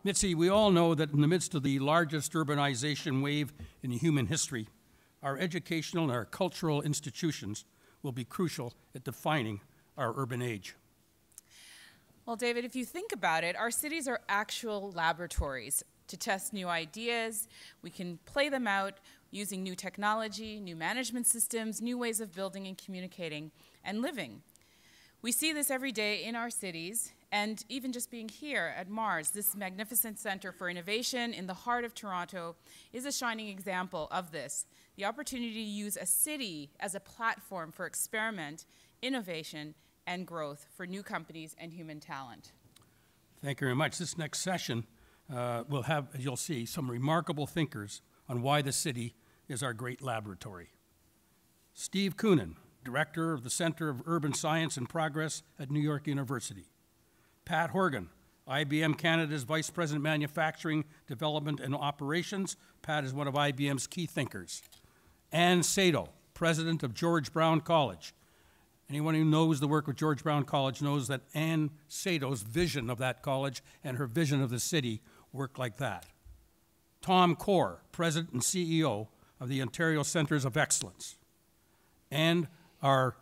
Mitzi, we all know that in the midst of the largest urbanization wave in human history, our educational and our cultural institutions will be crucial at defining our urban age. Well, David, if you think about it, our cities are actual laboratories to test new ideas. We can play them out using new technology, new management systems, new ways of building and communicating and living. We see this every day in our cities, and even just being here at Mars, this magnificent center for innovation in the heart of Toronto is a shining example of this. The opportunity to use a city as a platform for experiment, innovation, and growth for new companies and human talent. Thank you very much. This next session will have, as you'll see, some remarkable thinkers on why the city is our great laboratory. Steve Koonin, Director of the Center of Urban Science and Progress at New York University. Pat Horgan, IBM Canada's Vice President Manufacturing, Development, and Operations. Pat is one of IBM's key thinkers. Ann Sado, President of George Brown College. Anyone who knows the work of George Brown College knows that Ann Sado's vision of that college and her vision of the city work like that. Tom Corr, President and CEO of the Ontario Centres of Excellence. And our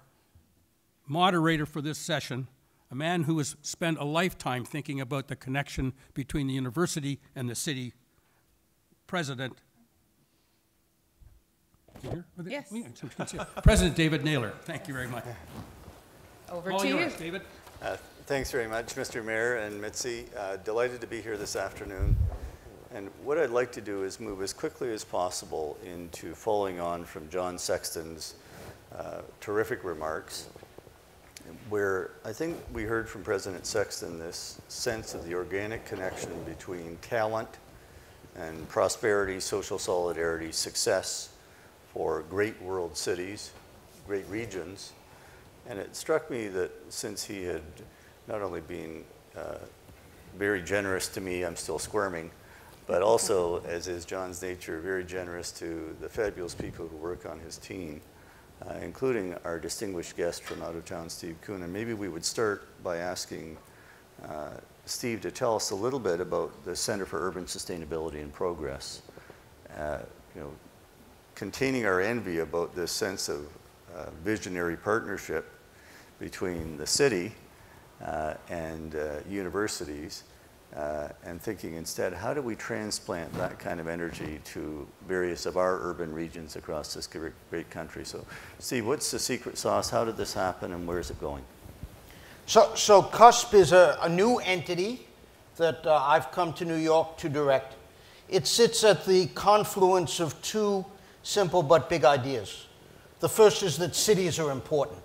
moderator for this session, a man who has spent a lifetime thinking about the connection between the university and the city, President. Yes. President David Naylor. Thank you very much. Over All to yours, you. David. Thanks very much, Mr. Mayor and Mitzi. Delighted to be here this afternoon. And what I'd like to do is move as quickly as possible into following on from John Sexton's terrific remarks, where I think we heard from President Sexton this sense of the organic connection between talent and prosperity, social solidarity, success for great world cities, great regions. And it struck me that since he had not only been very generous to me, I'm still squirming, but also, as is John's nature, very generous to the fabulous people who work on his team, including our distinguished guest from out of town, Steve Koonin. Maybe we would start by asking Steve to tell us a little bit about the Center for Urban Sustainability and Progress. Containing our envy about this sense of visionary partnership between the city and universities, and thinking instead, how do we transplant that kind of energy to various of our urban regions across this great country? So, Steve, what's the secret sauce? How did this happen, and where is it going? So CUSP is a new entity that I've come to New York to direct. It sits at the confluence of two simple but big ideas. The first is that cities are important.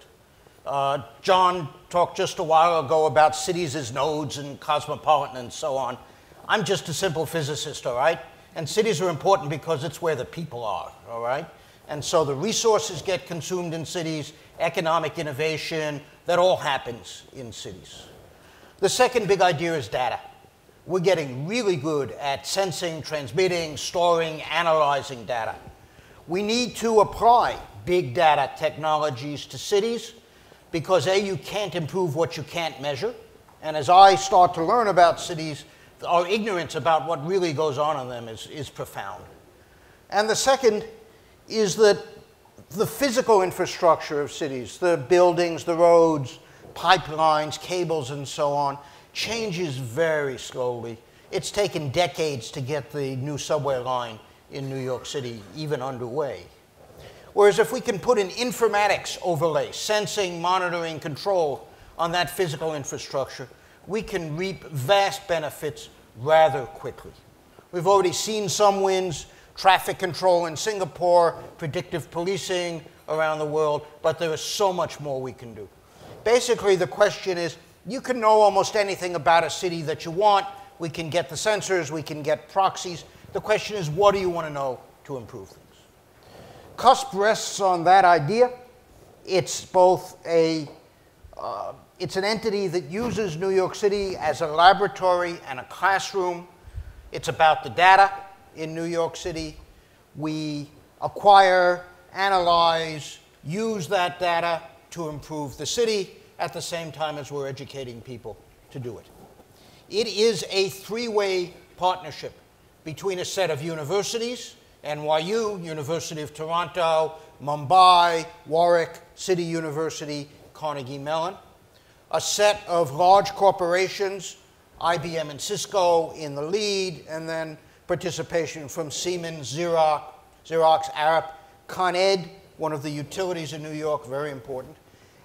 John talked just a while ago about cities as nodes and cosmopolitan and so on. I'm just a simple physicist, all right? And cities are important because it's where the people are, all right? And so the resources get consumed in cities, economic innovation, that all happens in cities. The second big idea is data. We're getting really good at sensing, transmitting, storing, analyzing data. We need to apply big data technologies to cities because A, you can't improve what you can't measure. And as I start to learn about cities, our ignorance about what really goes on in them is profound. And the second is that the physical infrastructure of cities, the buildings, the roads, pipelines, cables, and so on, changes very slowly. It's taken decades to get the new subway line in New York City even underway. Whereas if we can put an informatics overlay, sensing, monitoring, control on that physical infrastructure, we can reap vast benefits rather quickly. We've already seen some wins, traffic control in Singapore, predictive policing around the world, but there is so much more we can do. Basically, the question is, you can know almost anything about a city that you want. We can get the sensors, we can get proxies. The question is, what do you want to know to improve things? CUSP rests on that idea. It's both it's an entity that uses New York City as a laboratory and a classroom. It's about the data in New York City. We acquire, analyze, use that data to improve the city at the same time as we're educating people to do it. It is a three-way partnership between a set of universities, NYU, University of Toronto, Mumbai, Warwick, City University, Carnegie Mellon, a set of large corporations, IBM and Cisco in the lead, and then participation from Siemens, Xerox, Arup, Con Ed, one of the utilities in New York, very important,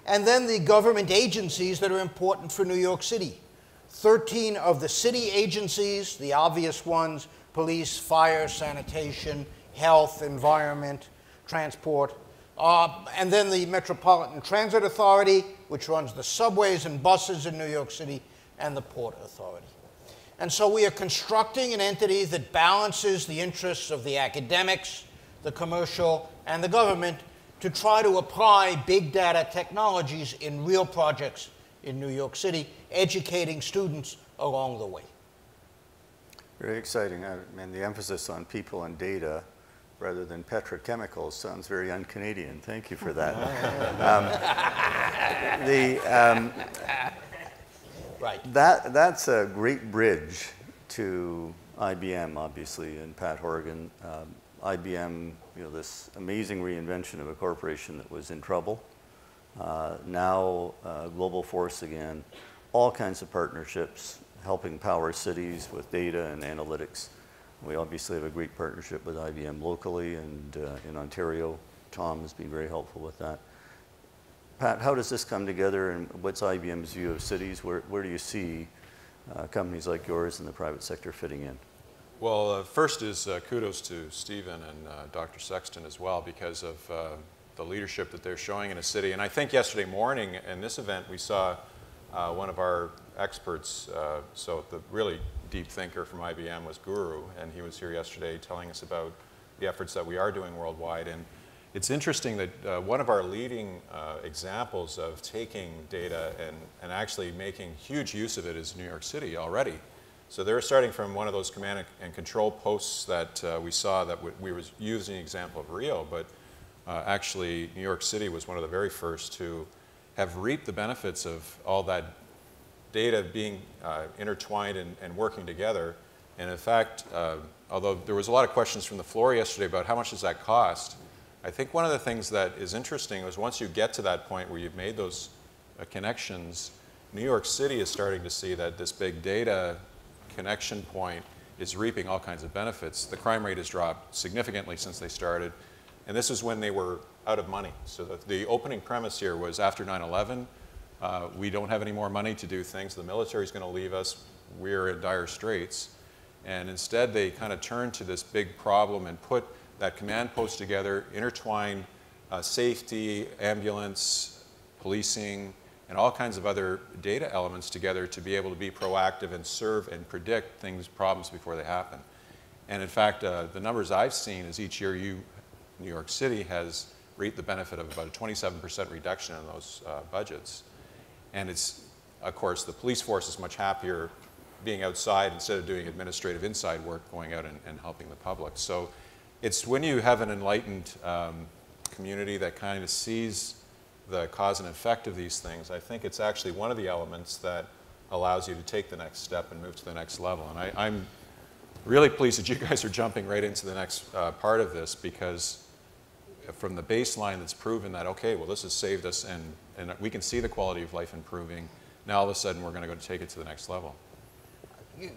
and then the government agencies that are important for New York City. 13 of the city agencies, the obvious ones, police, fire, sanitation, health, environment, transport, and then the Metropolitan Transit Authority, which runs the subways and buses in New York City, and the Port Authority. And so we are constructing an entity that balances the interests of the academics, the commercial, and the government to try to apply big data technologies in real projects in New York City, educating students along the way. Very exciting. And the emphasis on people and data rather than petrochemicals sounds very un-Canadian. Thank you for that. Right. That's a great bridge to IBM, obviously, and Pat Horgan. IBM, this amazing reinvention of a corporation that was in trouble. Now, global force again, all kinds of partnerships, helping power cities with data and analytics. We obviously have a great partnership with IBM locally and in Ontario. Tom has been very helpful with that. Pat, how does this come together, and what's IBM's view of cities? Where do you see companies like yours in the private sector fitting in? Well, first is kudos to Stephen and Dr. Sexton as well, because of the leadership that they're showing in a city. And I think yesterday morning in this event we saw one of our experts, so the really deep thinker from IBM was Guru, and he was here yesterday telling us about the efforts that we are doing worldwide. And it's interesting that one of our leading examples of taking data and actually making huge use of it is New York City already. So they're starting from one of those command and control posts that we saw that we were using the example of Rio, but actually New York City was one of the very first to have reaped the benefits of all that data being intertwined and working together. And in fact, although there was a lot of questions from the floor yesterday about how much does that cost, I think one of the things that is interesting is once you get to that point where you've made those connections, New York City is starting to see that this big data connection point is reaping all kinds of benefits. The crime rate has dropped significantly since they started, and this is when they were out of money. So the opening premise here was after 9/11, we don't have any more money to do things. The military is going to leave us. We're in dire straits. And instead, they kind of turned to this big problem and put that command post together, intertwine safety, ambulance, policing, and all kinds of other data elements together to be able to be proactive and serve and predict problems before they happen. And in fact, the numbers I've seen is each year New York City has reaped the benefit of about a 27% reduction in those budgets. And it's, of course, the police force is much happier being outside instead of doing administrative inside work, going out and helping the public. So it's when you have an enlightened community that kind of sees the cause and effect of these things, I think it's actually one of the elements that allows you to take the next step and move to the next level. And I'm really pleased that you guys are jumping right into the next part of this, because from the baseline that's proven that, okay, well, this has saved us and we can see the quality of life improving, now all of a sudden we're going to go take it to the next level.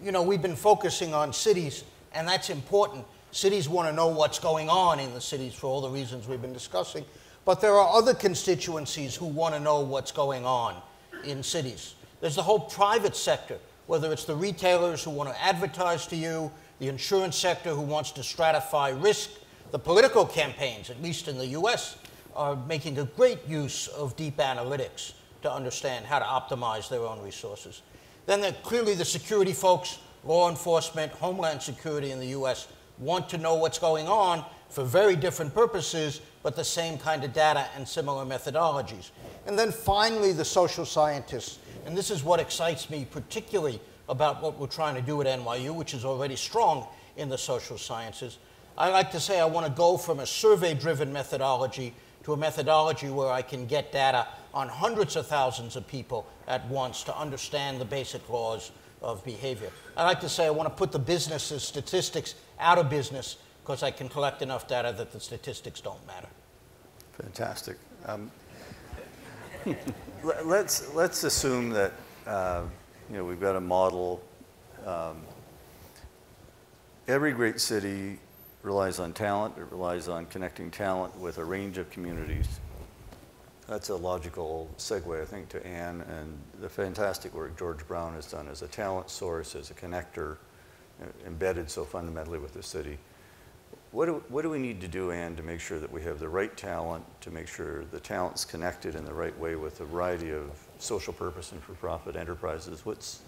You know, we've been focusing on cities, and that's important. Cities want to know what's going on in the cities for all the reasons we've been discussing. But there are other constituencies who want to know what's going on in cities. There's the whole private sector, whether it's the retailers who want to advertise to you, the insurance sector who wants to stratify risk. The political campaigns, at least in the US, are making a great use of deep analytics to understand how to optimize their own resources. Then clearly the security folks, law enforcement, homeland security in the US want to know what's going on for very different purposes, but the same kind of data and similar methodologies. And then finally the social scientists, and this is what excites me particularly about what we're trying to do at NYU, which is already strong in the social sciences. I like to say I want to go from a survey-driven methodology to a methodology where I can get data on hundreds of thousands of people at once to understand the basic laws of behavior. I like to say I want to put the business's statistics out of business because I can collect enough data that the statistics don't matter. Fantastic. Let's assume that we've got a model. Every great city relies on talent. It relies on connecting talent with a range of communities. That's a logical segue, I think, to Anne and the fantastic work George Brown has done as a talent source, as a connector, embedded so fundamentally with the city. What do we need to do, Anne, to make sure that we have the right talent, to make sure the talent's connected in the right way with a variety of social purpose and for-profit enterprises? What's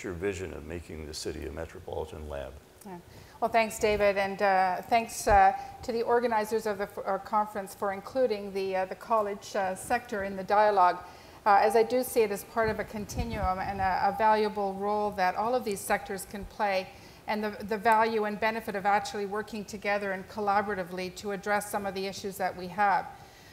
your vision of making the city a metropolitan lab? Yeah. Well, thanks, David, and thanks to the organizers of the conference for including the college sector in the dialogue, as I do see it as part of a continuum and a valuable role that all of these sectors can play, and the value and benefit of actually working together and collaboratively to address some of the issues that we have.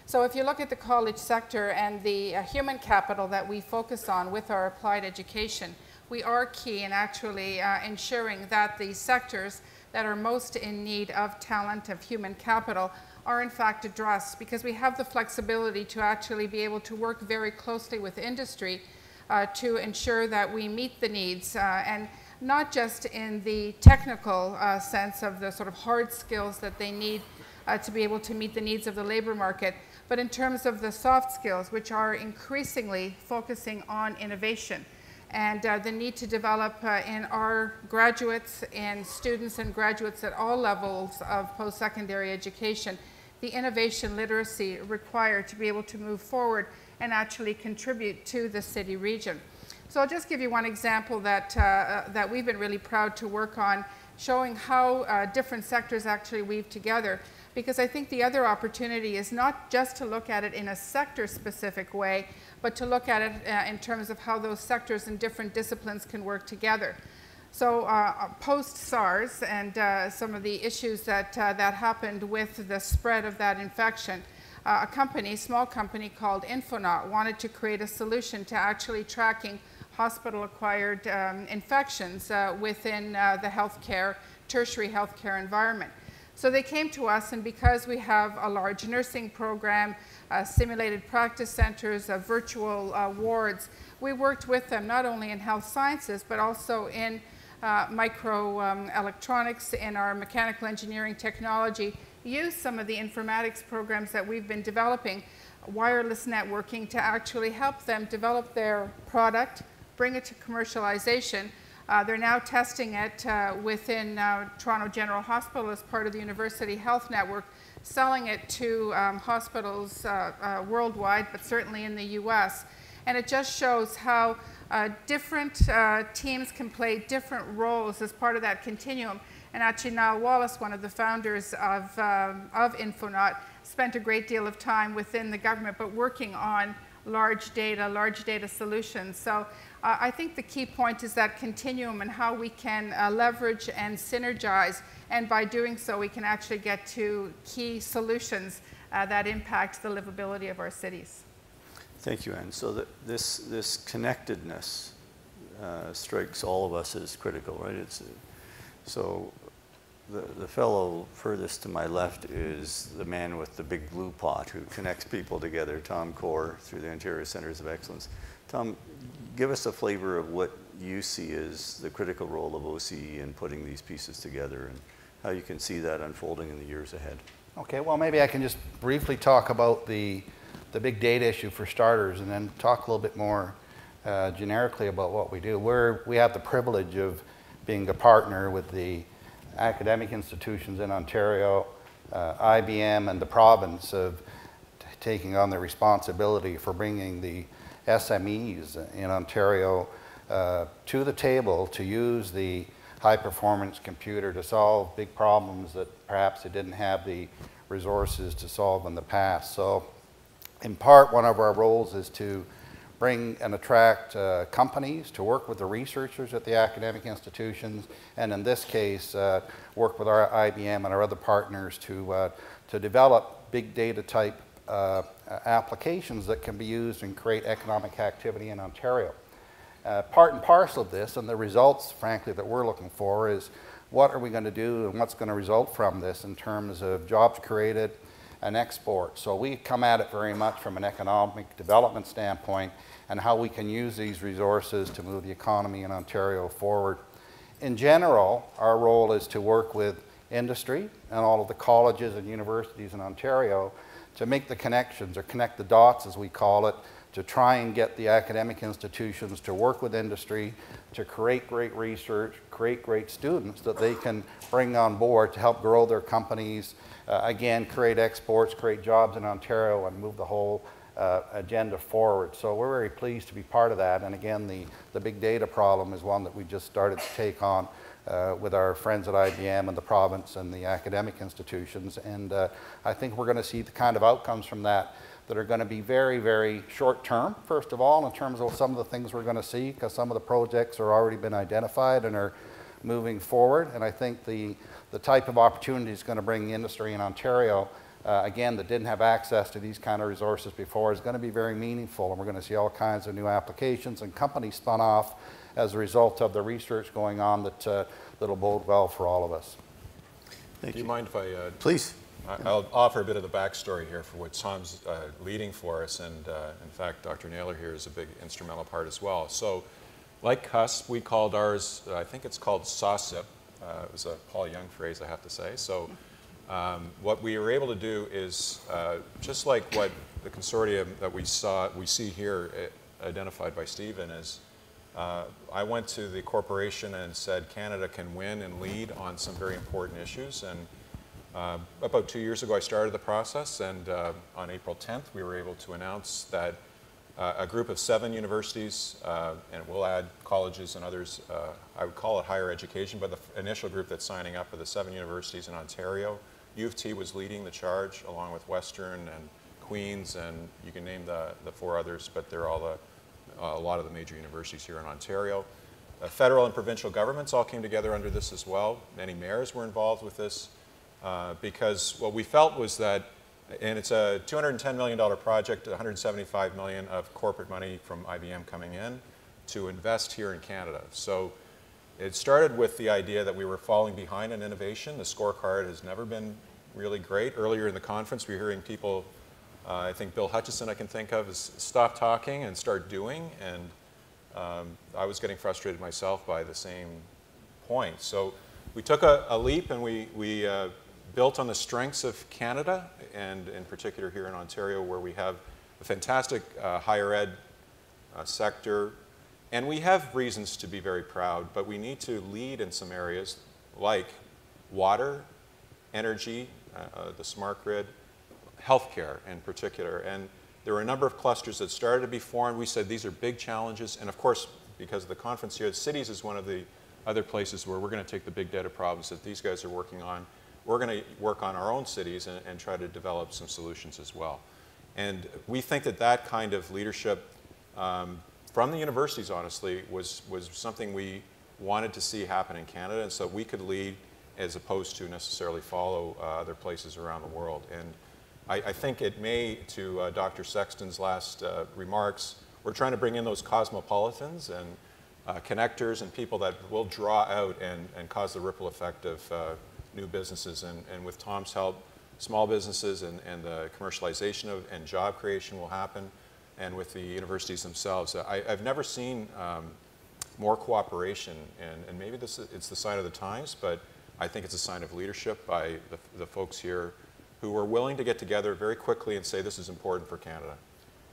So if you look at the college sector and the human capital that we focus on with our applied education, we are key in actually ensuring that the sectors that are most in need of talent, of human capital, are in fact addressed, because we have the flexibility to actually be able to work very closely with industry to ensure that we meet the needs, and not just in the technical sense of the sort of hard skills that they need to be able to meet the needs of the labor market, but in terms of the soft skills, which are increasingly focusing on innovation. And the need to develop in our graduates and students and graduates at all levels of post-secondary education, the innovation literacy required to be able to move forward and actually contribute to the city region. So I'll just give you one example that we've been really proud to work on, showing how different sectors actually weave together. Because I think the other opportunity is not just to look at it in a sector-specific way, but to look at it in terms of how those sectors and different disciplines can work together. So post-SARS and some of the issues that happened with the spread of that infection, a small company called Infonaut wanted to create a solution to actually tracking hospital-acquired infections within the tertiary healthcare environment. So they came to us, and because we have a large nursing program, simulated practice centers, virtual wards, we worked with them not only in health sciences, but also in microelectronics, in our mechanical engineering technology, use some of the informatics programs that we've been developing, wireless networking, to actually help them develop their product, bring it to commercialization. They're now testing it within Toronto General Hospital as part of the University Health Network, selling it to hospitals worldwide, but certainly in the US. And it just shows how different teams can play different roles as part of that continuum. And actually, Niall Wallace, one of the founders of Infonaut, spent a great deal of time within the government, but working on large data solutions. So I think the key point is that continuum and how we can leverage and synergize, and by doing so we can actually get to key solutions that impact the livability of our cities. Thank you, Anne. So this connectedness strikes all of us as critical, right? So the fellow furthest to my left is the man with the big blue pot who connects people together, Tom Corr, through the Ontario Centres of Excellence. Tom, give us a flavor of what you see as the critical role of OCE in putting these pieces together, and how you can see that unfolding in the years ahead. Okay, well, maybe I can just briefly talk about the big data issue for starters, and then talk a little bit more generically about what we do. We have the privilege of being a partner with the academic institutions in Ontario, IBM, and the province of taking on the responsibility for bringing the SMEs in Ontario to the table to use the high-performance computer to solve big problems that perhaps they didn't have the resources to solve in the past. So in part, one of our roles is to bring and attract companies to work with the researchers at the academic institutions, and in this case, work with our IBM and our other partners to develop big data type applications that can be used and create economic activity in Ontario. Part and parcel of this, and the results, frankly, that we're looking for is what are we going to do and what's going to result from this in terms of jobs created and export. So we come at it very much from an economic development standpoint and how we can use these resources to move the economy in Ontario forward. In general, our role is to work with industry and all of the colleges and universities in Ontario to make the connections, or connect the dots as we call it, to try and get the academic institutions to work with industry, to create great research, create great students that they can bring on board to help grow their companies, again, create exports, create jobs in Ontario, and move the whole agenda forward. So we're very pleased to be part of that. And again, the big data problem is one that we just started to take on with our friends at IBM and the province and the academic institutions. And I think we're going to see the kind of outcomes from that that are going to be very, very short term, first of all, in terms of some of the things we're going to see, because some of the projects are already been identified and are moving forward. And I think the type of opportunity is going to bring the industry in Ontario, again, that didn't have access to these kind of resources before, is going to be very meaningful. And we're going to see all kinds of new applications and companies spun off as a result of the research going on that'll bode well for all of us. Thank Do you mind if I Please. I'll offer a bit of the backstory here for what Tom's leading for us, and in fact, Dr. Naylor here is a big instrumental part as well. So, like CUSP, we called ours, I think it's called SAWSIP. It was a Paul Young phrase, I have to say. So, what we were able to do is, just like what the consortium that we see here identified by Stephen is, I went to the corporation and said Canada can win and lead on some very important issues. And about 2 years ago, I started the process, and on April 10th, we were able to announce that a group of 7 universities, and we'll add colleges and others, I would call it higher education, but the initial group that's signing up are the 7 universities in Ontario. U of T was leading the charge, along with Western and Queen's, and you can name the 4 others, but they're all a lot of the major universities here in Ontario. Federal and provincial governments all came together under this as well. Many mayors were involved with this. Because what we felt was that, and it's a $210 million project, $175 million of corporate money from IBM coming in to invest here in Canada. So it started with the idea that we were falling behind in innovation. The scorecard has never been really great. Earlier in the conference, we were hearing people, I think Bill Hutchison I can think of, is stop talking and start doing. And I was getting frustrated myself by the same point. So we took a leap, and we built on the strengths of Canada, and in particular here in Ontario, where we have a fantastic higher ed sector. And we have reasons to be very proud, but we need to lead in some areas like water, energy, the smart grid, healthcare in particular. And there were a number of clusters that started to be formed. We said these are big challenges. And of course, because of the conference here, cities is one of the other places where we're going to take the big data problems that these guys are working on. We're going to work on our own cities and try to develop some solutions as well. And we think that that kind of leadership from the universities, honestly, was something we wanted to see happen in Canada, and so we could lead as opposed to necessarily follow other places around the world. And I think it may, to Dr. Sexton's last remarks, we're trying to bring in those cosmopolitans and connectors and people that will draw out and cause the ripple effect of new businesses, and with Tom's help, small businesses and the commercialization of and job creation will happen, and with the universities themselves. I've never seen more cooperation, and maybe it's the sign of the times, but I think it's a sign of leadership by the folks here who are willing to get together very quickly and say this is important for Canada.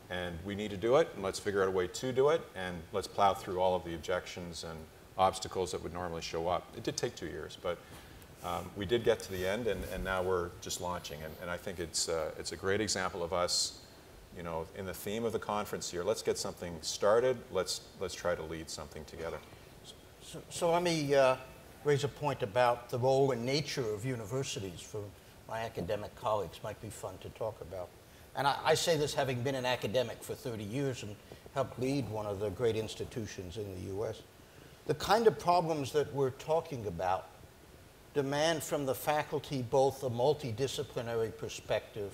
And we need to do it, and let's figure out a way to do it, and let's plow through all of the objections and obstacles that would normally show up. It did take 2 years, but we did get to the end, and now we're just launching. And I think it's a great example of us, you know, in the theme of the conference here. Let's get something started. Let's try to lead something together. So let me raise a point about the role and nature of universities for my academic colleagues. Might be fun to talk about. And I say this having been an academic for 30 years and helped lead one of the great institutions in the US. The kind of problems that we're talking about demand from the faculty both a multidisciplinary perspective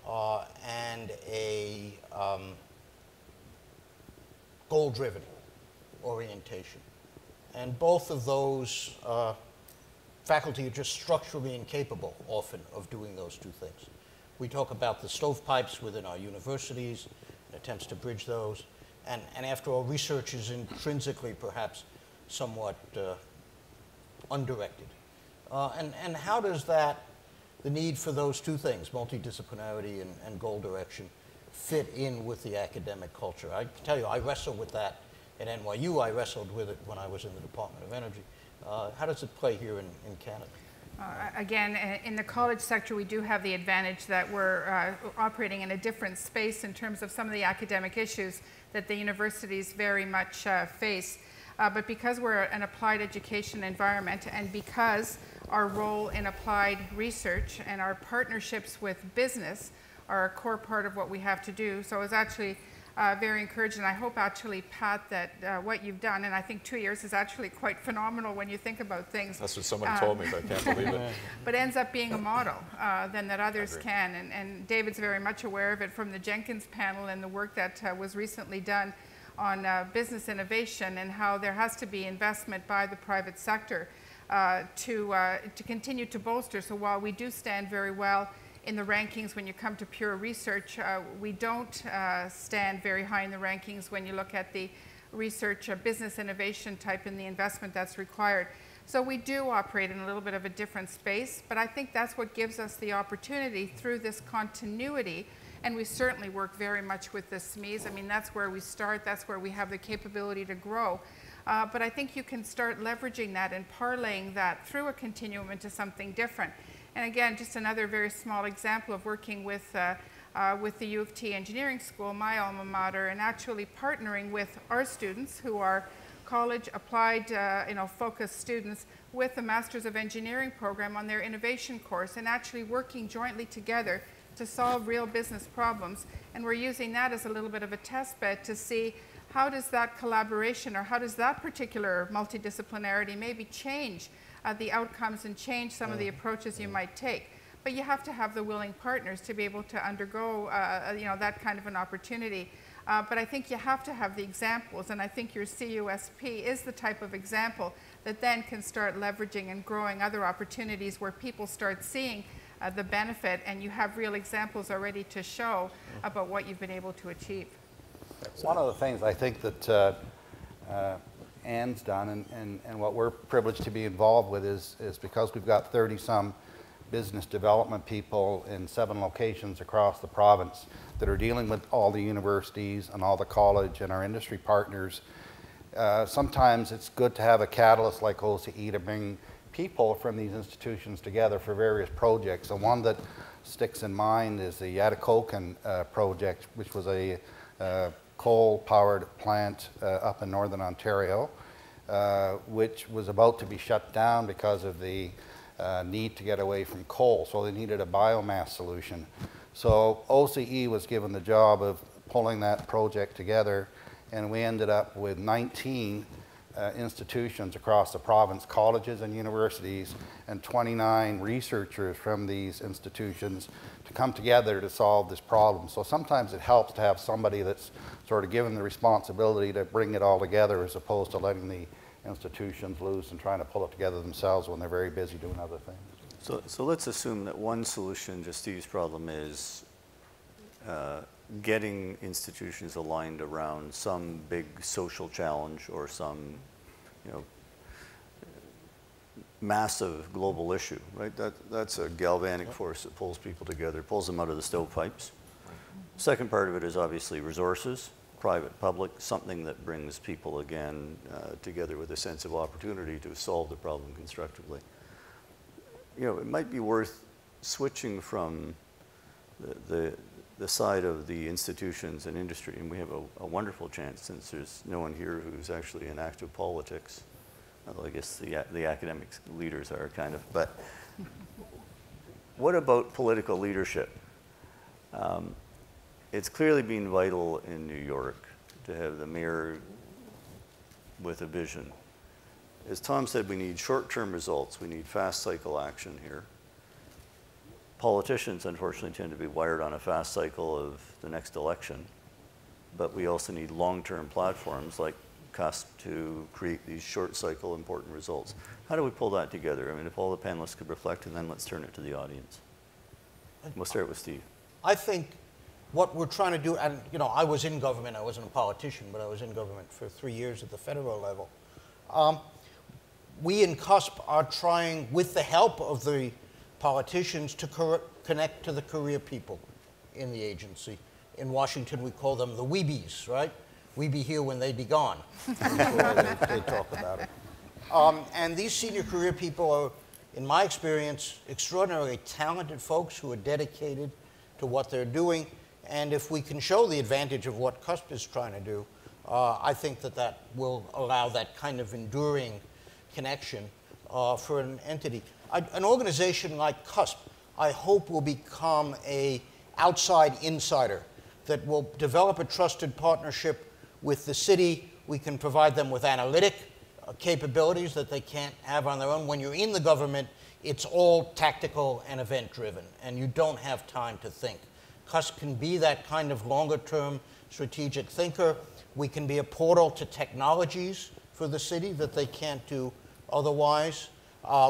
and a goal-driven orientation. And both of those faculty are just structurally incapable often of doing those two things. We talk about the stovepipes within our universities, attempts to bridge those, and after all, research is intrinsically perhaps somewhat undirected. And how does that, the need for those two things, multidisciplinarity and goal direction, fit in with the academic culture? I can tell you, I wrestle with that at NYU. I wrestled with it when I was in the Department of Energy. How does it play here in Canada? Again, in the college sector, we do have the advantage that we're operating in a different space in terms of some of the academic issues that the universities very much face. But because we're an applied education environment, and because our role in applied research and our partnerships with business are a core part of what we have to do, so it's actually very encouraged, and I hope actually, Pat, that what you've done, and I think 2 years is actually quite phenomenal when you think about things. That's what somebody told me, but I can't believe it. But ends up being a model then that others can, and David's very much aware of it from the Jenkins panel and the work that was recently done on business innovation and how there has to be investment by the private sector to continue to bolster. So while we do stand very well in the rankings when you come to pure research, we don't stand very high in the rankings when you look at the research business innovation type and the investment that's required. So we do operate in a little bit of a different space, but I think that's what gives us the opportunity through this continuity, and we certainly work very much with the SMEs. I mean, that's where we start, that's where we have the capability to grow. But I think you can start leveraging that and parlaying that through a continuum into something different. And again, just another very small example of working with the U of T Engineering School, my alma mater, and actually partnering with our students who are college applied, focused students with the Masters of Engineering program on their innovation course, and actually working jointly together to solve real business problems. And we're using that as a little bit of a test bed to see how does that collaboration or how does that particular multidisciplinarity maybe change the outcomes and change some of the approaches you might take. But you have to have the willing partners to be able to undergo that kind of an opportunity. But I think you have to have the examples, and I think your CUSP is the type of example that then can start leveraging and growing other opportunities where people start seeing the benefit, and you have real examples already to show about what you've been able to achieve. One of the things I think that Anne's done and what we're privileged to be involved with is because we've got 30-some business development people in 7 locations across the province that are dealing with all the universities and all the college and our industry partners. Sometimes it's good to have a catalyst like OCE to bring people from these institutions together for various projects. And one that sticks in mind is the Koonin project, which was a coal-powered plant up in northern Ontario, which was about to be shut down because of the need to get away from coal. So they needed a biomass solution. So OCE was given the job of pulling that project together, and we ended up with 19 institutions across the province, colleges and universities, and 29 researchers from these institutions to come together to solve this problem. So sometimes it helps to have somebody that's sort of given the responsibility to bring it all together as opposed to letting the institutions loose and trying to pull it together themselves when they're very busy doing other things. So let's assume that one solution to Steve's problem is getting institutions aligned around some big social challenge or some, massive global issue, right? That's a galvanic force that pulls people together, pulls them out of the stovepipes. Second part of it is obviously resources, private, public, something that brings people again together with a sense of opportunity to solve the problem constructively. It might be worth switching from the side of the institutions and industry, and we have a wonderful chance since there's no one here who's actually in active politics, although I guess the academic leaders are kind of, but what about political leadership? It's clearly been vital in New York to have the mayor with a vision. As Tom said, we need short-term results. We need fast cycle action here. Politicians, unfortunately, tend to be wired on a fast cycle of the next election, but we also need long-term platforms like cusp to create these short cycle important results. How do we pull that together? I mean, if all the panelists could reflect, and then let's turn it to the audience. We'll start with Steve. I think what we're trying to do, and you know, I was in government, I wasn't a politician, but I was in government for 3 years at the federal level. We in CUSP are trying, with the help of the politicians, to connect to the career people in the agency. In Washington, we call them the weebies, right? We be here when they be gone. they talk about it. And these senior career people are, in my experience, extraordinarily talented folks who are dedicated to what they're doing. And if we can show the advantage of what CUSP is trying to do, I think that that will allow that kind of enduring connection for an entity. An organization like CUSP, I hope, will become an outside insider that will develop a trusted partnership with the city. We can provide them with analytic capabilities that they can't have on their own. When you're in the government, it's all tactical and event-driven, and you don't have time to think. CUSP can be that kind of longer-term strategic thinker. We can be a portal to technologies for the city that they can't do otherwise.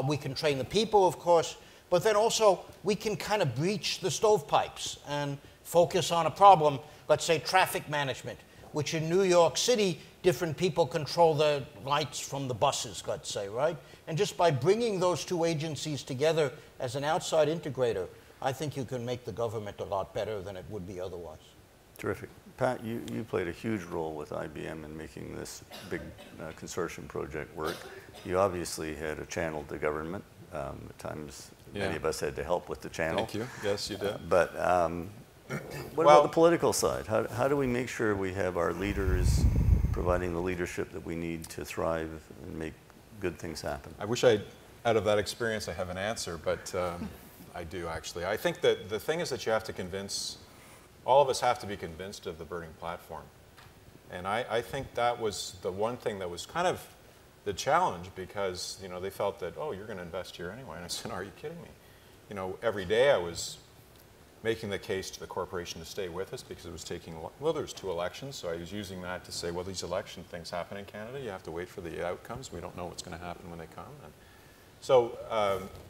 We can train the people, of course, but then also we can kind of breach the stovepipes and focus on a problem, let's say traffic management, which in New York City, different people control the lights from the buses, let's say, right? And just by bringing those two agencies together as an outside integrator, I think you can make the government a lot better than it would be otherwise. Terrific. Pat, you played a huge role with IBM in making this big consortium project work. You obviously had a channel to government. At times, many of us had to help with the channel. Thank you. Yes, you did. But what about the political side? How do we make sure we have our leaders providing the leadership that we need to thrive and make good things happen? I wish out of that experience, I have an answer, but I do actually. I think that the thing is that you have to convince, all of us have to be convinced of the burning platform. And I think that was the one thing that was kind of the challenge, because you know, they felt that, oh, you're going to invest here anyway. And I said, are you kidding me? You know, every day I was making the case to the corporation to stay with us because it was taking, well, there was 2 elections, so I was using that to say, well, these election things happen in Canada. You have to wait for the outcomes. We don't know what's going to happen when they come. And so,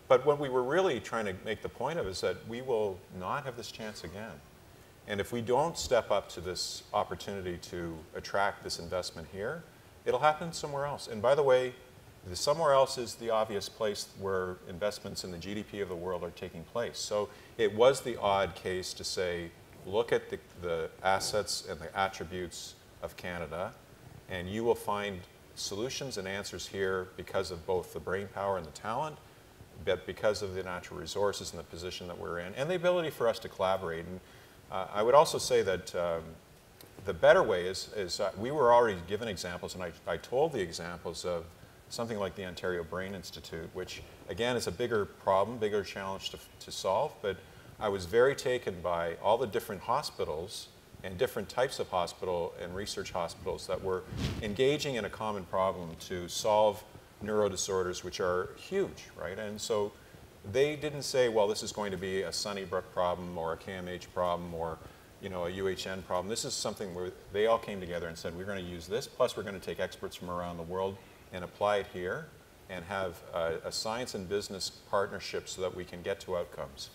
but what we were really trying to make the point of is that we will not have this chance again. And if we don't step up to this opportunity to attract this investment here, it'll happen somewhere else. And by the way, the somewhere else is the obvious place where investments in the GDP of the world are taking place. So it was the odd case to say, look at the assets and the attributes of Canada, and you will find solutions and answers here because of both the brain power and the talent, but because of the natural resources and the position that we're in, and the ability for us to collaborate. And I would also say that the better way is we were already given examples, and I told the examples of something like the Ontario Brain Institute, which again is a bigger problem, bigger challenge to solve, but I was very taken by all the different hospitals and different types of hospital and research hospitals that were engaging in a common problem to solve neurodisorders, which are huge, right? And so they didn't say, well, this is going to be a Sunnybrook problem or a KMH problem or, you know, a UHN problem. This is something where they all came together and said, we're going to use this, plus we're going to take experts from around the world and apply it here and have a science and business partnership so that we can get to outcomes.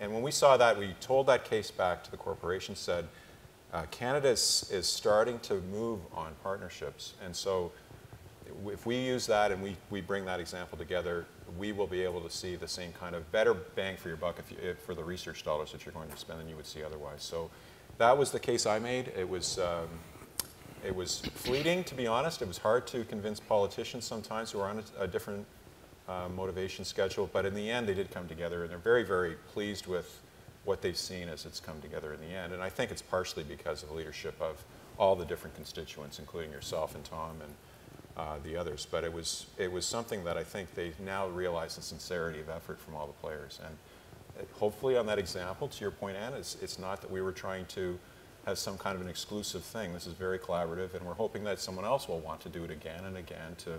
And when we saw that, we told that case back to the corporation, said, Canada is starting to move on partnerships. And so if we use that and we bring that example together, we will be able to see the same kind of better bang for your buck for the research dollars that you're going to spend than you would see otherwise. So that was the case I made. It was fleeting, to be honest. It was hard to convince politicians sometimes who are on a different motivation schedule, but in the end they did come together, and they're very, very pleased with what they've seen as it's come together in the end. And I think it's partially because of the leadership of all the different constituents, including yourself and Tom and the others. But it was something that I think they now realize the sincerity of effort from all the players. And hopefully on that example, to your point, Anne, it's not that we were trying to have some kind of an exclusive thing. This is very collaborative, and we're hoping that someone else will want to do it again and again to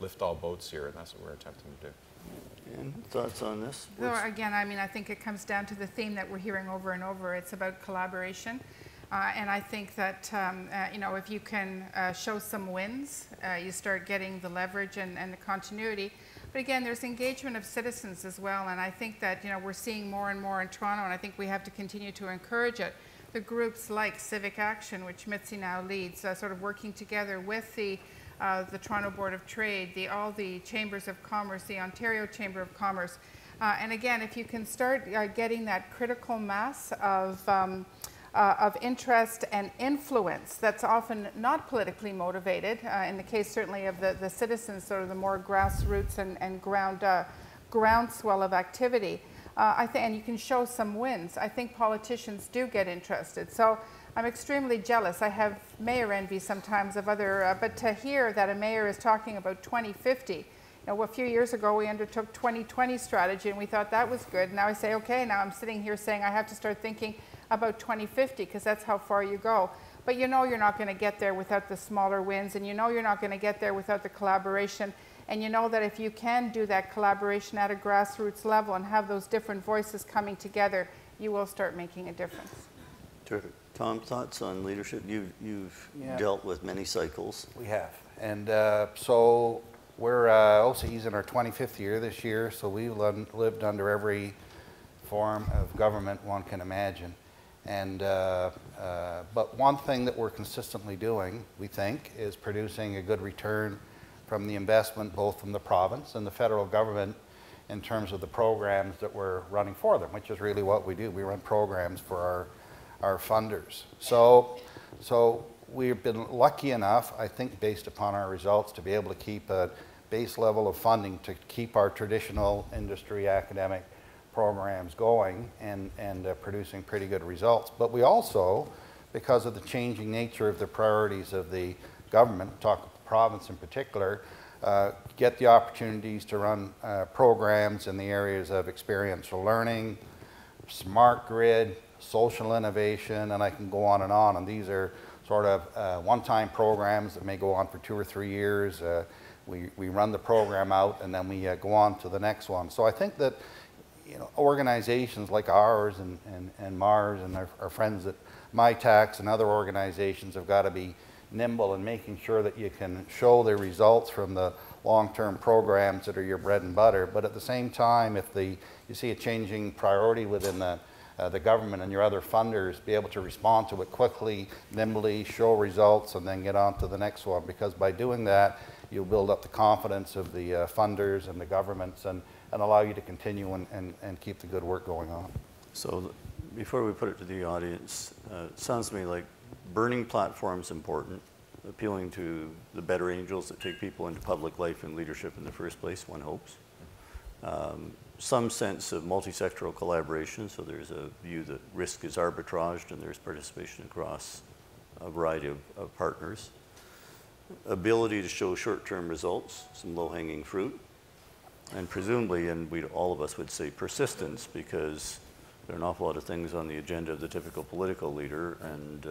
lift all boats here, and that's what we're attempting to do. And thoughts on this? Well, again, I mean, I think it comes down to the theme that we're hearing over and over. It's about collaboration. And I think that, you know, if you can show some wins, you start getting the leverage and the continuity. But again, there's engagement of citizens as well. And I think that, you know, we're seeing more and more in Toronto, and I think we have to continue to encourage it. The groups like Civic Action, which Mitzi now leads, sort of working together with the Toronto Board of Trade, all the chambers of commerce, the Ontario Chamber of Commerce. And again, if you can start getting that critical mass of interest and influence that's often not politically motivated, in the case certainly of the citizens, sort of the more grassroots and groundswell of activity, and you can show some wins, I think politicians do get interested. So I'm extremely jealous. I have mayor envy sometimes of other, but to hear that a mayor is talking about 2050, you know, a few years ago we undertook 2020 strategy and we thought that was good. Now I say, okay, now I'm sitting here saying I have to start thinking about 2050 because that's how far you go. But you know you're not going to get there without the smaller wins, and you know you're not going to get there without the collaboration. And you know that if you can do that collaboration at a grassroots level and have those different voices coming together, you will start making a difference. Terrific. Tom, thoughts on leadership? You've dealt with many cycles. We have. And so we're OCE's in our 25th year this year, so we've lived under every form of government one can imagine. And, but one thing that we're consistently doing, we think, is producing a good return from the investment both from the province and the federal government in terms of the programs that we're running for them, which is really what we do. We run programs for our funders. So we've been lucky enough, I think, based upon our results, to be able to keep a base level of funding to keep our traditional industry academic programs going and producing pretty good results. But we also, because of the changing nature of the priorities of the government, talk about the province in particular, get the opportunities to run programs in the areas of experiential learning, smart grid, social innovation, and I can go on. And these are sort of one-time programs that may go on for 2 or 3 years. We run the program out and then we go on to the next one. So I think that, you know, organizations like ours and Mars and our friends at MyTax and other organizations have got to be nimble in making sure that you can show the results from the long-term programs that are your bread and butter. But at the same time, if you see a changing priority within the government and your other funders, be able to respond to it quickly, nimbly, show results, and then get on to the next one. Because by doing that, you'll build up the confidence of the funders and the governments and allow you to continue and keep the good work going on. So before we put it to the audience, it sounds to me like burning platforms important, appealing to the better angels that take people into public life and leadership in the first place, one hopes. Some sense of multi-sectoral collaboration, so there's a view that risk is arbitraged and there's participation across a variety of partners. Ability to show short-term results, some low-hanging fruit, and presumably, and all of us would say persistence, because there are an awful lot of things on the agenda of the typical political leader, and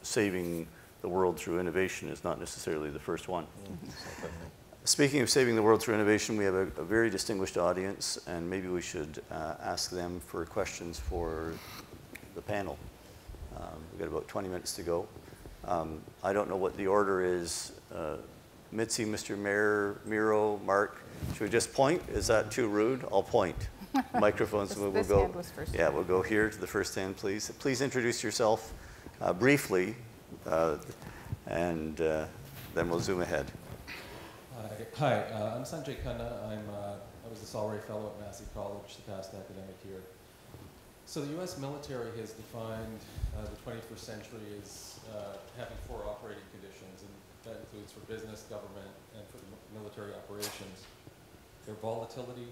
saving the world through innovation is not necessarily the first one. Speaking of saving the world through innovation, we have a very distinguished audience, and maybe we should ask them for questions for the panel. We've got about 20 minutes to go. I don't know what the order is. Mitzi, Mr. Mayor, Miro, Mark, should we just point? Is that too rude? I'll point. Microphones, we'll go. Hand was first. Yeah, we'll go here to the first hand, please. Please introduce yourself briefly, and then we'll zoom ahead. Hi, I'm Sanjay Khanna. I was a Solray Fellow at Massey College the past academic year. So the U.S. military has defined the 21st century as having 4 operating conditions, and that includes for business, government, and for military operations. They're volatility,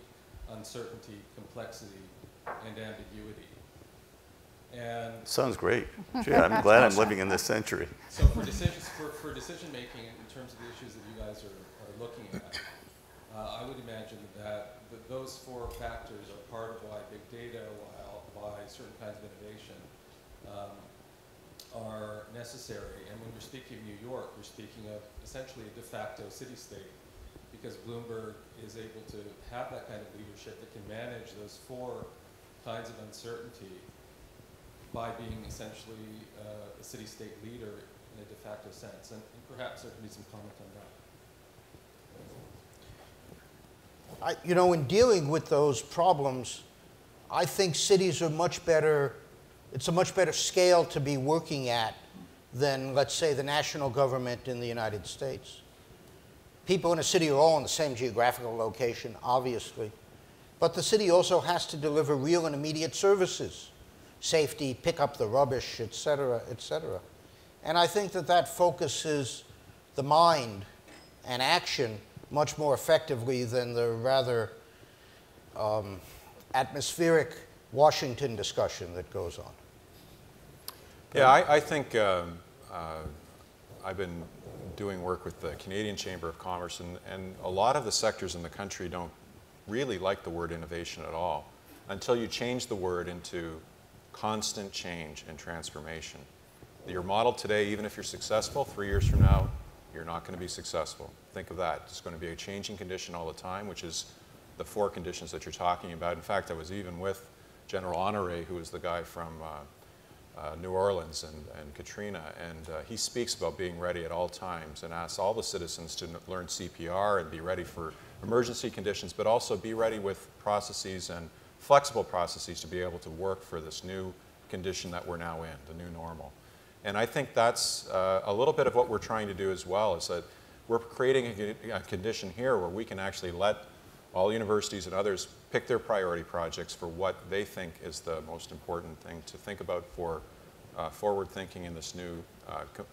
uncertainty, complexity, and ambiguity. And sounds great. Gee, I'm glad I'm living in this century. So for decision making in terms of the issues that you guys are looking at, I would imagine that those 4 factors are part of why big data, why certain kinds of innovation are necessary. And when you're speaking of New York, you're speaking of essentially a de facto city-state, because Bloomberg is able to have that kind of leadership that can manage those 4 kinds of uncertainty by being essentially a city-state leader in a de facto sense? And perhaps there can be some comment on that. You know, in dealing with those problems, I think cities are much better, it's a much better scale to be working at than, let's say, the national government in the United States. People in a city are all in the same geographical location, obviously, but the city also has to deliver real and immediate services, safety, pick up the rubbish, et cetera, et cetera. And I think that that focuses the mind and action much more effectively than the rather atmospheric Washington discussion that goes on. Yeah, I think I've been doing work with the Canadian Chamber of Commerce, and a lot of the sectors in the country don't really like the word innovation at all until you change the word into constant change and transformation. Your model today, even if you're successful, 3 years from now, you're not going to be successful. Think of that. It's going to be a changing condition all the time, which is the 4 conditions that you're talking about. In fact, I was even with General Honoré, who is the guy from New Orleans and Katrina, and he speaks about being ready at all times and asks all the citizens to learn CPR and be ready for emergency conditions, but also be ready with processes and flexible processes to be able to work for this new condition that we're now in, the new normal. And I think that's a little bit of what we're trying to do as well, is that we're creating a condition here where we can actually let all universities and others pick their priority projects for what they think is the most important thing to think about for forward thinking in this new,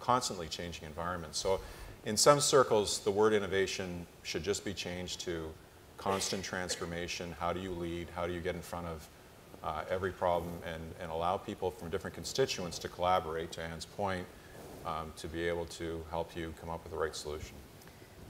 constantly changing environment. So in some circles, the word innovation should just be changed to constant transformation. How do you lead? How do you get in front of every problem and allow people from different constituents to collaborate, to Anne's point, to be able to help you come up with the right solution?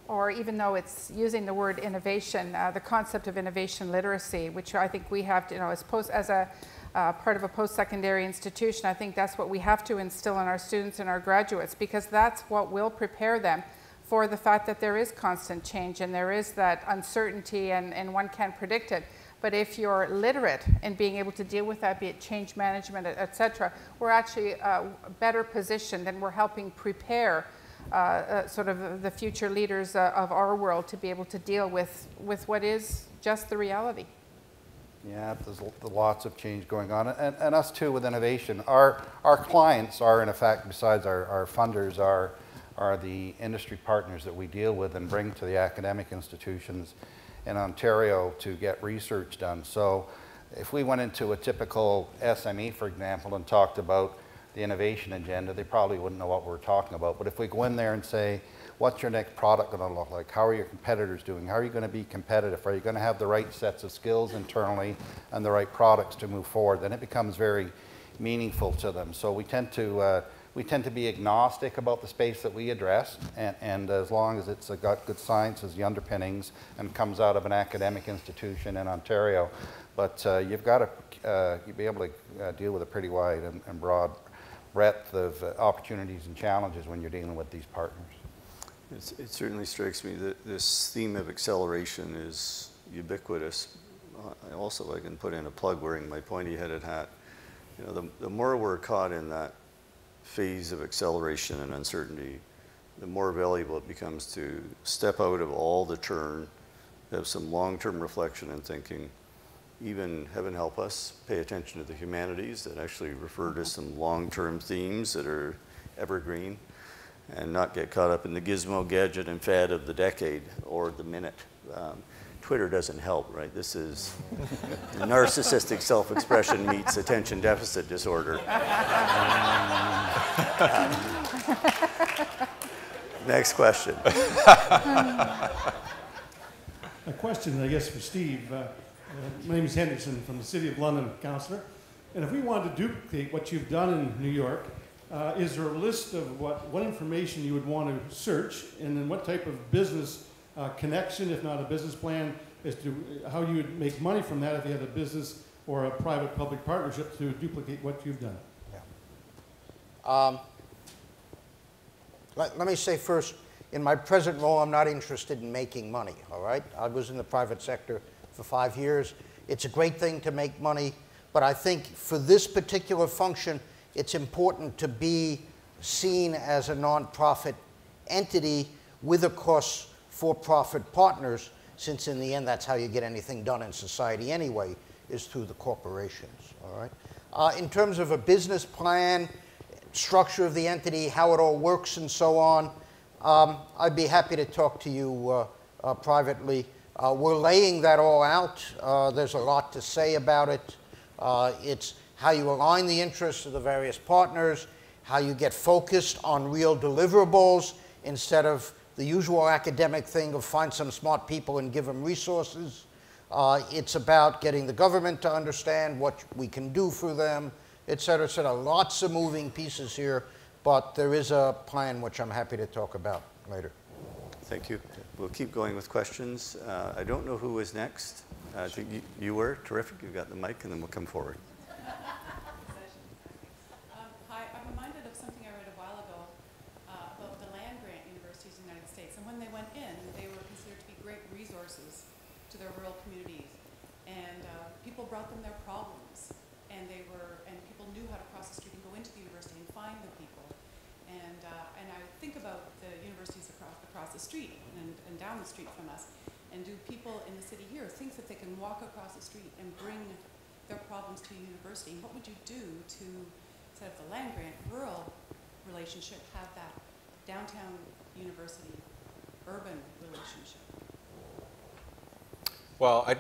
Or even though it's using the word innovation, the concept of innovation literacy, which I think we have to, you know, as a part of a post-secondary institution, I think that's what we have to instill in our students and our graduates, because that's what will prepare them for the fact that there is constant change and there is that uncertainty and one can't predict it. But if you're literate in being able to deal with that, be it change management, et cetera, we're actually better positioned, and we're helping prepare sort of the future leaders of our world to be able to deal with what is just the reality. Yeah, there's lots of change going on, and us too with innovation. Our clients are, in effect, besides our funders, are the industry partners that we deal with and bring to the academic institutions in Ontario to get research done. So if we went into a typical SME, for example, and talked about the innovation agenda, they probably wouldn't know what we're talking about. But if we go in there and say, what's your next product going to look like? How are your competitors doing? How are you going to be competitive? Are you going to have the right sets of skills internally and the right products to move forward? Then it becomes very meaningful to them. So we tend to be agnostic about the space that we address, and as long as it's got good science as the underpinnings and comes out of an academic institution in Ontario. But you've got to be able to deal with a pretty wide and broad breadth of opportunities and challenges when you're dealing with these partners. It certainly strikes me that this theme of acceleration is ubiquitous. Also, I can put in a plug wearing my pointy-headed hat. You know, the more we're caught in that phase of acceleration and uncertainty, the more valuable it becomes to step out of all the churn, have some long-term reflection and thinking, even, heaven help us, pay attention to the humanities that actually refer to some long-term themes that are evergreen, and not get caught up in the gizmo, gadget, and fad of the decade or the minute. Twitter doesn't help, right? This is narcissistic self-expression meets attention deficit disorder. Next question. A question, I guess, for Steve. My name is Henderson from the City of London, Councillor. And if we wanted to duplicate what you've done in New York, is there a list of what information you would want to search, and then what type of business connection, if not a business plan, as to how you would make money from that if you had a business or a private-public partnership to duplicate what you've done? Yeah. Let me say first, in my present role, I'm not interested in making money, all right? I was in the private sector for 5 years. It's a great thing to make money, But I think for this particular function, it's important to be seen as a nonprofit entity with, of course, for-profit partners, since in the end, that's how you get anything done in society anyway, is through the corporations, all right? In terms of a business plan, structure of the entity, how it all works and so on, I'd be happy to talk to you privately. We're laying that all out. There's a lot to say about it. It's how you align the interests of the various partners, how you get focused on real deliverables instead of the usual academic thing of find some smart people and give them resources. It's about getting the government to understand what we can do for them, et cetera, et cetera. Lots of moving pieces here, but there is a plan which I'm happy to talk about later. Thank you. We'll keep going with questions. I don't know who was next. I think you were. Terrific. You got the mic, and then we'll come forward. Hi. I'm reminded of something I read a while ago about the land-grant universities in the United States. And when they went in, they were considered to be great resources to their rural communities. And people brought them their problems. And people knew how to cross the street and go into the university and find the people. And I think about the universities across the street and down the street from us. And do people in the city here think that they can walk across the street and bring their problems to a university? And what would you do to, instead of the land-grant rural relationship, have that downtown university urban relationship? Well,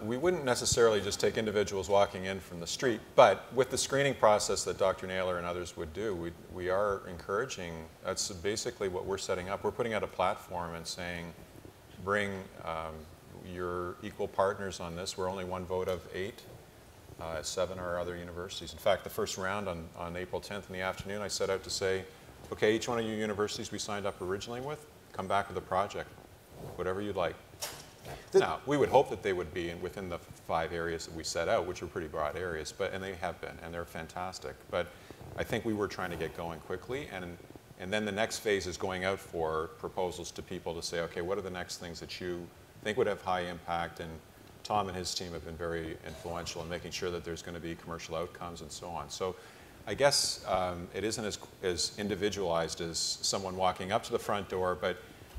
we wouldn't necessarily just take individuals walking in from the street, but with the screening process that Dr. Naylor and others would do, we are encouraging, that's basically what we're setting up. We're putting out a platform and saying, bring your equal partners on this. We're only one vote of 8. 7 are other universities. In fact, the first round on April 10th in the afternoon, I set out to say, okay, each one of you universities we signed up originally with, come back with a project, whatever you'd like. Now, we would hope that they would be within the 5 areas that we set out, which are pretty broad areas, and they have been, and they're fantastic. But I think we were trying to get going quickly, and then the next phase is going out for proposals to people to say, okay, what are the next things that you think would have high impact? And Tom and his team have been very influential in making sure that there's going to be commercial outcomes and so on. So I guess it isn't as individualized as someone walking up to the front door, but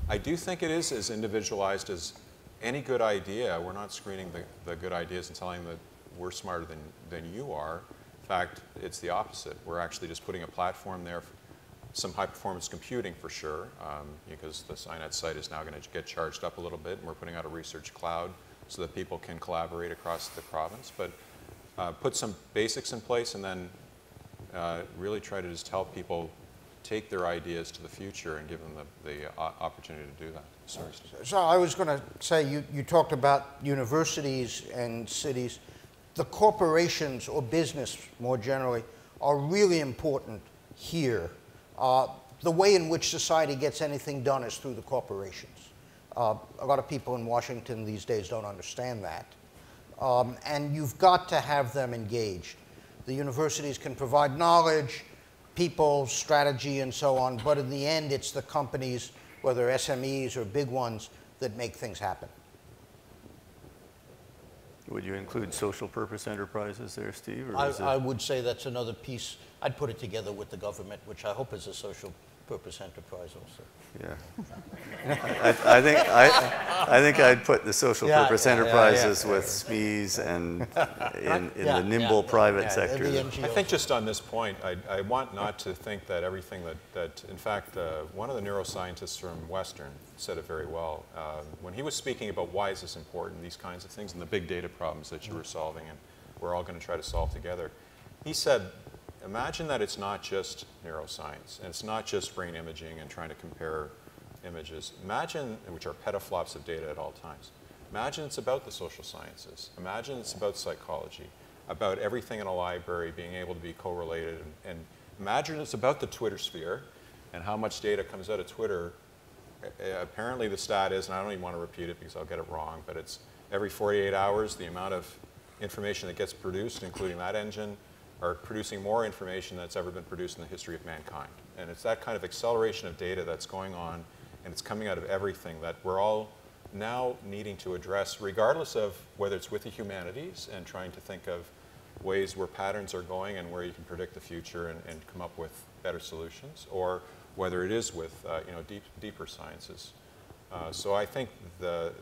I do think it is as individualized as any good idea. We're not screening the good ideas and telling them that we're smarter than you are. In fact, it's the opposite. We're actually just putting a platform there, some high-performance computing for sure, because the SciNet site is now going to get charged up a little bit, and we're putting out a research cloud so that people can collaborate across the province. But put some basics in place and then really try to just help people take their ideas to the future and give them the opportunity to do that. Sorry, Steve. So I was going to say, you talked about universities and cities. The corporations or business more generally are really important here. The way in which society gets anything done is through the corporations. A lot of people in Washington these days don't understand that. And you've got to have them engaged. The universities can provide knowledge, people, strategy, and so on, but in the end, it's the companies, whether SMEs or big ones, that make things happen. Would you include social purpose enterprises there, Steve? Or I would say that's another piece. I'd put it together with the government, which I hope is a social purpose enterprise also. Yeah. I think I'd put the social purpose enterprises with SMEs and in the nimble private sector. I think just on this point, I want not to think that everything that in fact, one of the neuroscientists from Western said it very well. When he was speaking about why is this important, these kinds of things, and the big data problems that you were solving and we're all going to try to solve together, he said, imagine that it's not just neuroscience, and it's not just brain imaging and trying to compare images. Imagine, which are petaflops of data at all times. Imagine it's about the social sciences. Imagine it's about psychology, about everything in a library being able to be correlated. And imagine it's about the Twitter sphere and how much data comes out of Twitter. Apparently the stat is, and I don't even want to repeat it because I'll get it wrong, but it's every 48 hours the amount of information that gets produced, including that engine, are producing more information that's ever been produced in the history of mankind. And it's that kind of acceleration of data that's going on, and it's coming out of everything that we're all now needing to address, regardless of whether it's with the humanities and trying to think of ways where patterns are going and where you can predict the future and come up with better solutions, or whether it is with you know, deeper sciences. So I think the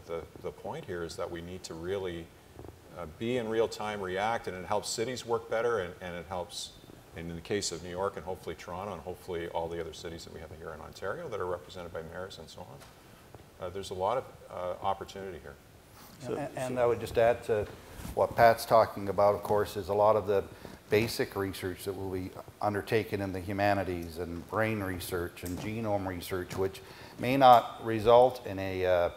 point here is that we need to really be in real time, react, and it helps cities work better, and it helps, and in the case of New York and hopefully Toronto and hopefully all the other cities that we have here in Ontario that are represented by mayors and so on. There's a lot of opportunity here. And I would just add to what Pat's talking about, of course, is a lot of the basic research that will be undertaken in the humanities and brain research and genome research, which may not result in a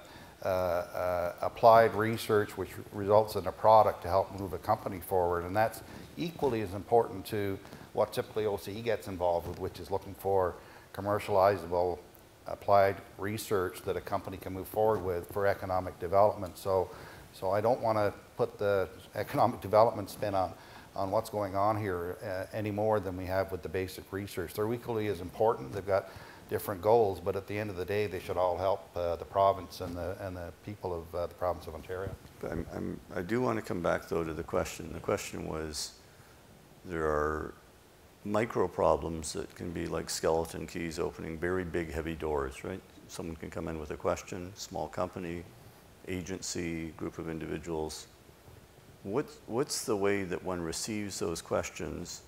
applied research which results in a product to help move a company forward. And that's equally as important to what typically OCE gets involved with, which is looking for commercializable applied research that a company can move forward with for economic development. So I don't want to put the economic development spin on what's going on here any more than we have with the basic research. They're equally as important. They've got different goals, but at the end of the day, they should all help the province and the people of the province of Ontario. But I do want to come back, though, to the question. The question was, there are micro problems that can be like skeleton keys opening very big, heavy doors, right? Someone can come in with a question, small company, agency, group of individuals. What's the way that one receives those questions?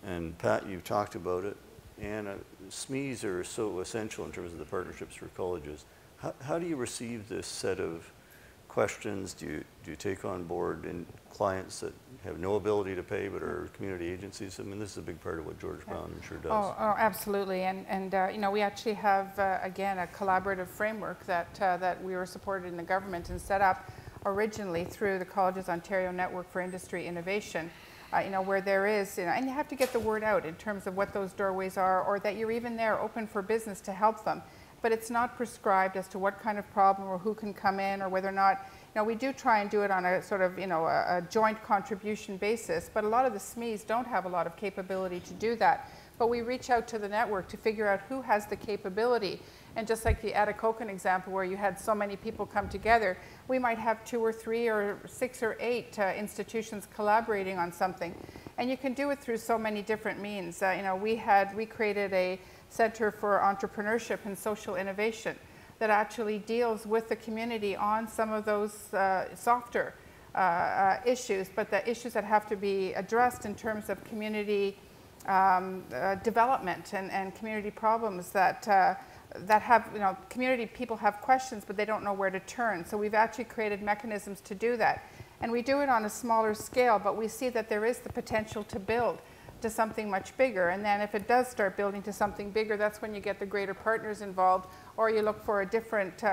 And Pat, you've talked about it. And SMEs are so essential in terms of the partnerships for colleges. How do you receive this set of questions? Do you take on board clients that have no ability to pay but are community agencies? I mean, this is a big part of what George Brown sure does. Oh, absolutely. And you know, we actually have, again, a collaborative framework that we were supported in the government and set up originally through the Colleges Ontario Network for Industry Innovation. You know, where there is, you know, and you have to get the word out in terms of what those doorways are, or that you're even there open for business to help them. But it's not prescribed as to what kind of problem or who can come in, or whether or not, you know, we do try and do it on a sort of, you know, a joint contribution basis, but a lot of the SMEs don't have a lot of capability to do that. But we reach out to the network to figure out who has the capability. And just like the Koonin example where you had so many people come together, we might have 2 or 3 or 6 or 8 institutions collaborating on something. And you can do it through so many different means. You know, we created a Center for Entrepreneurship and Social Innovation that actually deals with the community on some of those softer issues, but the issues that have to be addressed in terms of community development and community problems that have, you know, community people have questions, but they don't know where to turn. So we've actually created mechanisms to do that. And we do it on a smaller scale, but we see that there is the potential to build to something much bigger. And then if it does start building to something bigger, that's when you get the greater partners involved, or you look for a different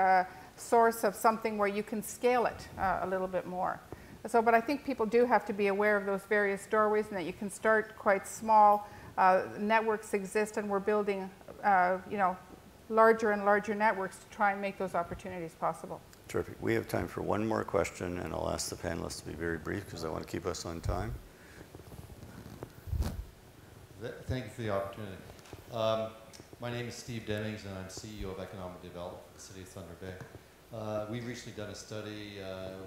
source of something where you can scale it a little bit more. So, but I think people do have to be aware of those various doorways and that you can start quite small. Networks exist, and we're building, you know, larger and larger networks to try and make those opportunities possible. Terrific. We have time for one more question, and I'll ask the panelists to be very brief because I want to keep us on time. Thank you for the opportunity. My name is Steve Dennings, and I'm CEO of Economic Development for the City of Thunder Bay. We've recently done a study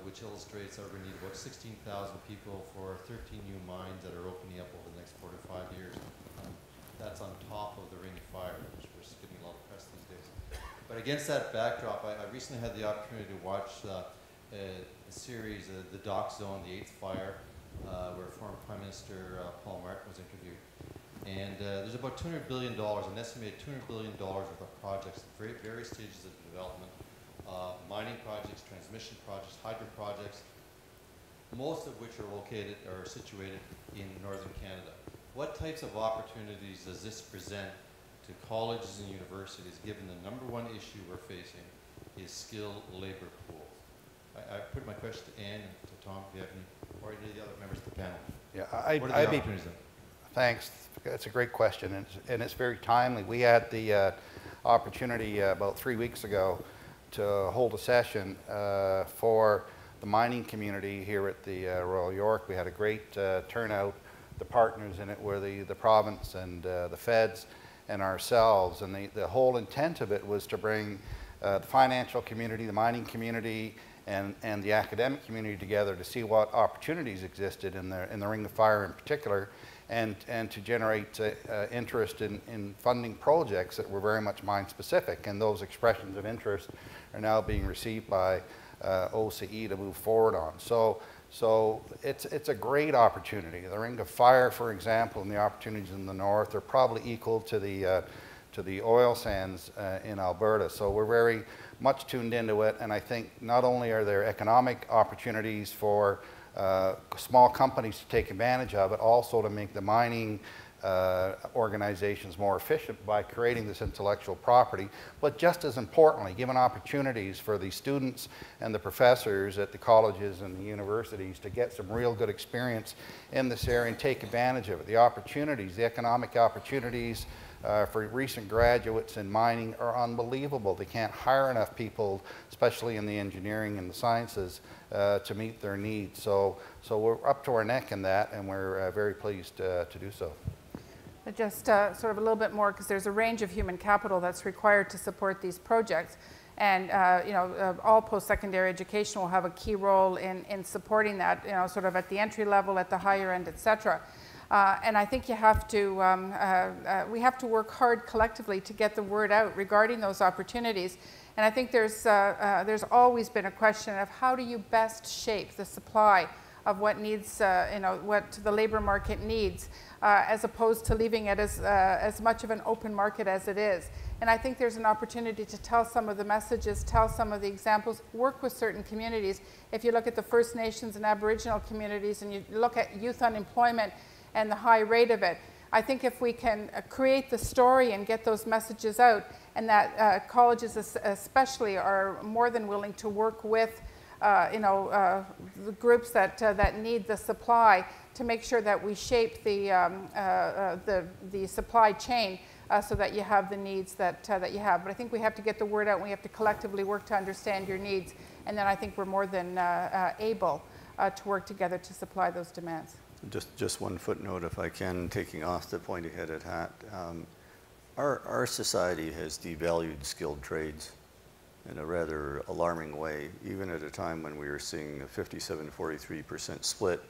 which illustrates that we're going to need about 16,000 people for 13 new mines that are opening up over the next 4 to 5 years. That's on top of the Ring of Fire, which we're getting a lot of press these days. But against that backdrop, I recently had the opportunity to watch a series, The Dock Zone, The Eighth Fire, where former Prime Minister Paul Martin was interviewed. And there's about $200 billion, an estimated $200 billion worth of projects at various stages of development. Mining projects, transmission projects, hydro projects, most of which are located or situated in northern Canada. What types of opportunities does this present to colleges and universities, given the #1 issue we're facing is skilled labor pools? I put my question to Anne and to Tom, if you have any, or any of the other members of the panel. Yeah, what are the opportunities then? Thanks. That's a great question, and it's very timely. We had the opportunity about 3 weeks ago to hold a session for the mining community here at the Royal York. We had a great turnout. The partners in it were the province and the feds and ourselves, and the whole intent of it was to bring the financial community, the mining community, and the academic community together to see what opportunities existed in the Ring of Fire in particular, and to generate interest in funding projects that were very much mine specific. And those expressions of interest are now being received by OCE to move forward on. So it's a great opportunity. The Ring of Fire, for example, and the opportunities in the north are probably equal to the oil sands in Alberta. So we're very much tuned into it, and I think not only are there economic opportunities for small companies to take advantage of it, also to make the mining organizations more efficient by creating this intellectual property, but just as importantly, giving opportunities for the students and the professors at the colleges and the universities to get some real good experience in this area and take advantage of it. The opportunities, the economic opportunities for recent graduates in mining are unbelievable. They can't hire enough people, especially in the engineering and the sciences, to meet their needs. So we're up to our neck in that, and we're very pleased to do so. But just sort of a little bit more, because there's a range of human capital that's required to support these projects. And you know, all post-secondary education will have a key role in supporting that, you know, sort of at the entry level, at the higher end, et cetera. And I think you have to, we have to work hard collectively to get the word out regarding those opportunities. And I think there's always been a question of how do you best shape the supply of what needs, you know, what the labor market needs, as opposed to leaving it as much of an open market as it is. And I think there's an opportunity to tell some of the messages, tell some of the examples, work with certain communities. If you look at the First Nations and Aboriginal communities and you look at youth unemployment and the high rate of it, I think if we can create the story and get those messages out, and that colleges especially are more than willing to work with you know, the groups that need the supply to make sure that we shape the supply chain so that you have the needs that you have. But I think we have to get the word out, and we have to collectively work to understand your needs, and then I think we're more than able to work together to supply those demands. Just one footnote, if I can, taking off the pointy-headed hat. Our society has devalued skilled trades in a rather alarming way, even at a time when we were seeing a 57-43% split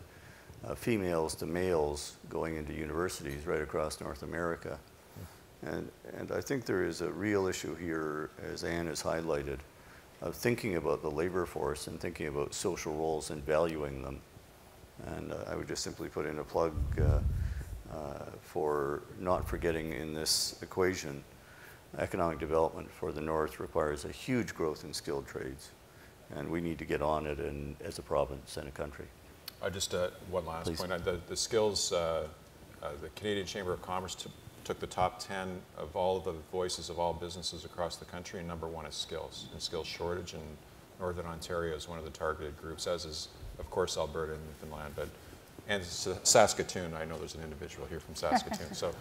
females to males going into universities right across North America. And I think there is a real issue here, as Anne has highlighted, of thinking about the labor force and thinking about social roles and valuing them. And I would just simply put in a plug for not forgetting in this equation, economic development for the North requires a huge growth in skilled trades. And we need to get on it as a province and a country. Just one last Please. point. The skills, the Canadian Chamber of Commerce took the top 10 of all of the voices of all businesses across the country, and #1 is skills, and skills shortage, and Northern Ontario is one of the targeted groups, as is, of course, Alberta and Newfoundland, and Saskatoon. I know there's an individual here from Saskatoon. So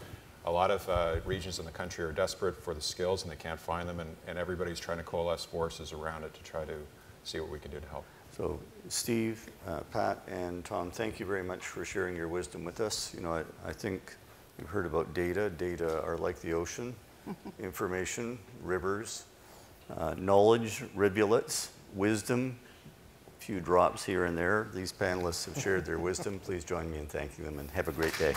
a lot of regions in the country are desperate for the skills, and they can't find them, and everybody's trying to coalesce forces around it to try to see what we can do to help. So Steve, Pat, and Tom, thank you very much for sharing your wisdom with us. You know, I think you've heard about data. Data are like the ocean, information, rivers, knowledge, rivulets, wisdom, a few drops here and there. These panelists have shared their wisdom. Please join me in thanking them, and have a great day.